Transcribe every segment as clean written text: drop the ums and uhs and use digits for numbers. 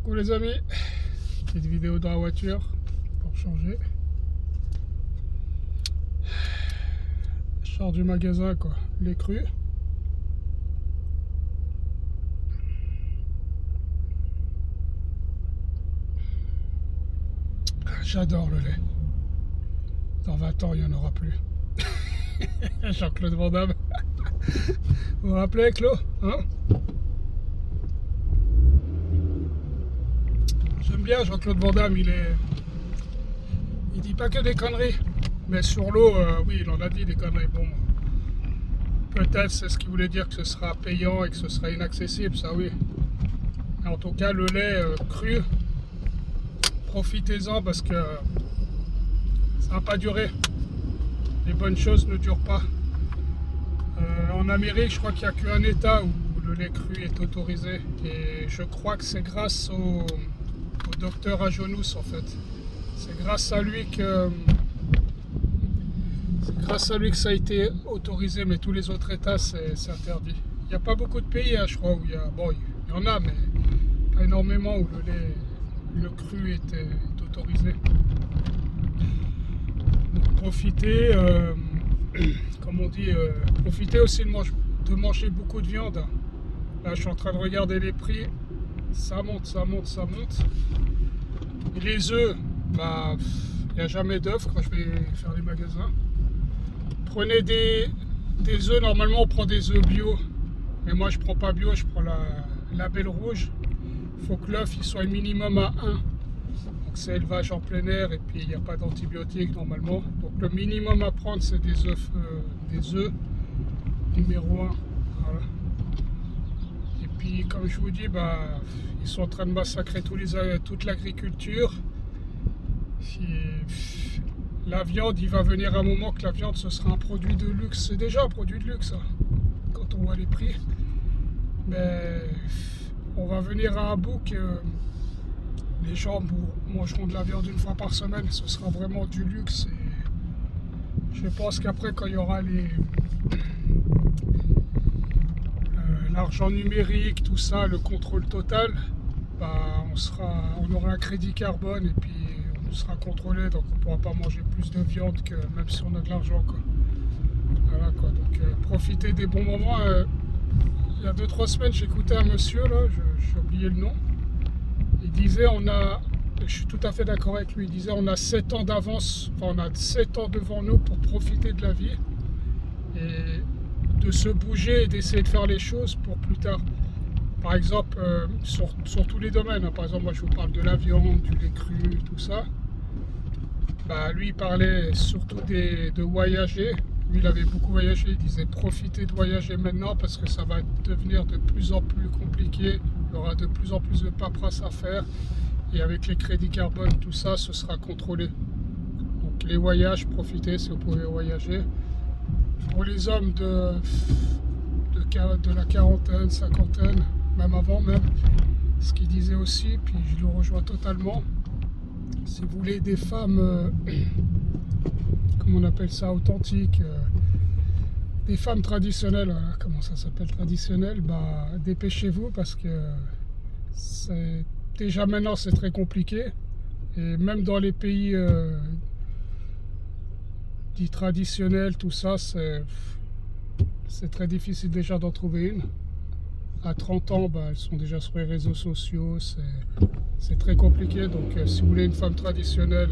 Coucou les amis, petite vidéo dans la voiture pour changer. Je sors du magasin quoi, les crus. J'adore le lait. Dans 20 ans il n'y en aura plus. Jean-Claude Van Damme. Vous vous rappelez Claude hein? J'aime bien Jean-Claude Van Damme, il dit pas que des conneries. Mais sur l'eau, oui, il en a dit des conneries. Bon, peut-être c'est ce qu'il voulait dire, que ce sera payant et que ce sera inaccessible, ça oui. Mais en tout cas, le lait cru, profitez-en parce que ça va pas durer. Les bonnes choses ne durent pas. En Amérique, je crois qu'il n'y a qu'un État où le lait cru est autorisé. Et je crois que c'est grâce au docteur Ajonous en fait. C'est grâce à lui que ça a été autorisé, mais tous les autres États c'est interdit. Il n'y a pas beaucoup de pays, hein, je crois, où il y a. Bon, il y en a, mais pas énormément où le cru est autorisé. Donc profitez, comme on dit, profitez aussi de manger beaucoup de viande. Là, je suis en train de regarder les prix. Ça monte, ça monte, ça monte. Et les œufs, bah, il n'y a jamais d'œufs quand je vais faire les magasins. Prenez des œufs, normalement on prend des œufs bio. Mais moi je prends pas bio, je prends la belle rouge. Il faut que l'œuf il soit minimum à 1. Donc c'est élevage en plein air et puis il n'y a pas d'antibiotiques normalement. Donc le minimum à prendre c'est des œufs numéro 1. Voilà. Et puis comme je vous dis, bah, ils sont en train de massacrer toute l'agriculture. La viande, il va venir un moment que la viande ce sera un produit de luxe. C'est déjà un produit de luxe hein, quand on voit les prix. Mais on va venir à un bout que les gens mangeront de la viande une fois par semaine. Ce sera vraiment du luxe. Et je pense qu'après quand il y aura l'argent numérique, tout ça, le contrôle total, bah, on aura un crédit carbone et puis on sera contrôlé, donc on ne pourra pas manger plus de viande que même si on a de l'argent quoi. Voilà quoi, donc profitez des bons moments. Il y a 2-3 semaines j'écoutais un monsieur là, j'ai oublié le nom. Il disait je suis tout à fait d'accord avec lui, il disait on a 7 ans d'avance, enfin on a 7 ans devant nous pour profiter de la vie et de se bouger et d'essayer de faire les choses pour plus tard. Par exemple, sur tous les domaines, hein. Par exemple, moi je vous parle de la viande, du lait cru, tout ça. Bah, lui il parlait surtout de voyager. Lui il avait beaucoup voyagé, il disait profitez de voyager maintenant parce que ça va devenir de plus en plus compliqué. Il y aura de plus en plus de paperasse à faire. Et avec les crédits carbone, tout ça, ce sera contrôlé. Donc les voyages, profitez si vous pouvez voyager. Pour les hommes de la quarantaine, cinquantaine, même avant même, ce qu'il disait aussi, puis je le rejoins totalement, si vous voulez des femmes, comment on appelle ça, authentiques, des femmes traditionnelles, voilà, comment ça s'appelle, traditionnelles, bah dépêchez-vous parce que déjà maintenant c'est très compliqué, et même dans les pays dits traditionnels, tout ça, c'est très difficile déjà d'en trouver une. À 30 ans, bah, elles sont déjà sur les réseaux sociaux, c'est très compliqué. Donc si vous voulez une femme traditionnelle,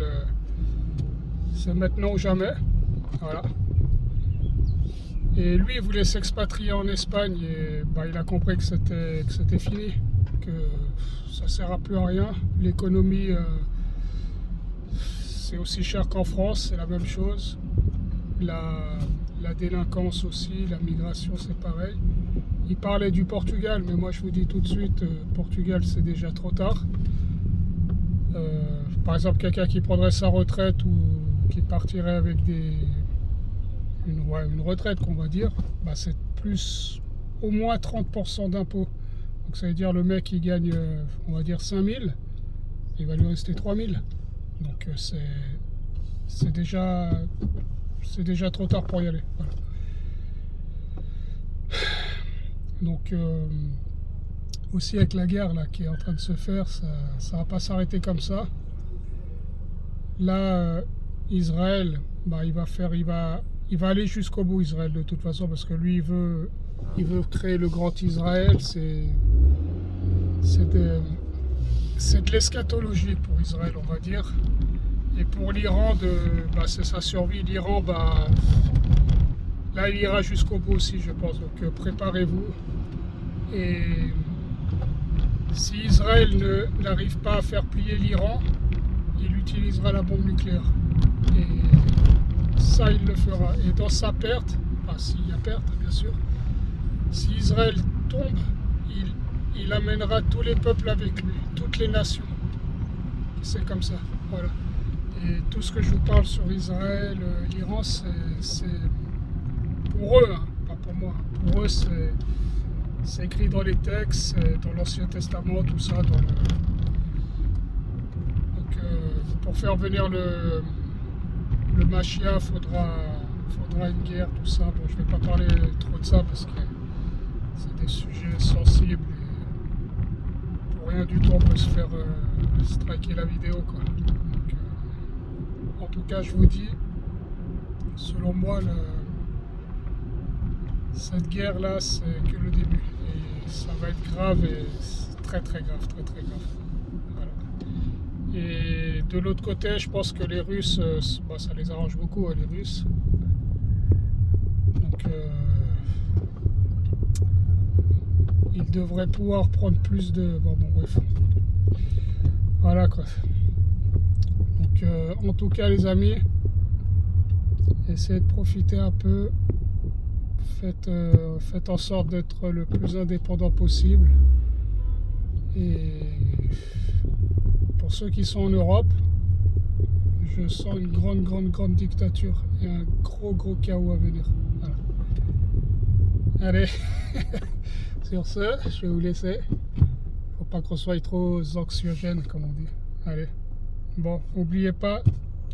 c'est maintenant ou jamais. Voilà. Et lui, il voulait s'expatrier en Espagne et bah, il a compris que c'était fini, que ça ne sert à plus à rien. L'économie, c'est aussi cher qu'en France, c'est la même chose. La délinquance aussi, la migration c'est pareil. Il parlait du Portugal, mais moi je vous dis tout de suite, Portugal c'est déjà trop tard. Par exemple quelqu'un qui prendrait sa retraite ou qui partirait avec une retraite qu'on va dire, bah, c'est plus au moins 30% d'impôts. Donc ça veut dire le mec il gagne on va dire 5000, il va lui rester 3000. Donc c'est déjà trop tard pour y aller. Voilà. Donc aussi avec la guerre là, qui est en train de se faire, ça ne va pas s'arrêter comme ça. Là, Israël, bah, il va aller jusqu'au bout, Israël, de toute façon, parce que lui, il veut créer le grand Israël. C'est de l'eschatologie pour Israël, on va dire. Et pour l'Iran, bah, c'est sa survie. L'Iran, bah, là, il ira jusqu'au bout aussi, je pense. Donc, préparez-vous. Et si Israël n'arrive pas à faire plier l'Iran, il utilisera la bombe nucléaire. Et ça, il le fera. Et dans sa perte, s'il y a perte, bien sûr, si Israël tombe, il amènera tous les peuples avec lui, toutes les nations. C'est comme ça, voilà. Et tout ce que je vous parle sur Israël, l'Iran, c'est pour eux, hein, pas pour moi. Pour eux, c'est écrit dans les textes, dans l'Ancien Testament, tout ça. Donc, pour faire venir le Mashiach, faudra une guerre, tout ça. Bon, je ne vais pas parler trop de ça parce que c'est des sujets sensibles. Et pour rien du tout, on peut se faire striker la vidéo, quoi. Donc, en tout cas, je vous dis, selon moi, cette guerre-là, c'est que le début. Et ça va être grave, et très très grave, très très grave. Voilà. Et de l'autre côté, je pense que les Russes, bah, ça les arrange beaucoup, hein, les Russes. Donc, ils devraient pouvoir prendre plus de... Bon, bref. Voilà, quoi. Donc, en tout cas, les amis, essayez de profiter un peu. Faites en sorte d'être le plus indépendant possible. Et pour ceux qui sont en Europe, je sens une grande dictature et un gros chaos à venir. Voilà. Allez, sur ce, je vais vous laisser. Faut pas qu'on soit trop anxiogène, comme on dit. Allez. Bon, n'oubliez pas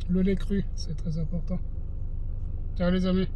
le lait cru, c'est très important. Ciao les amis.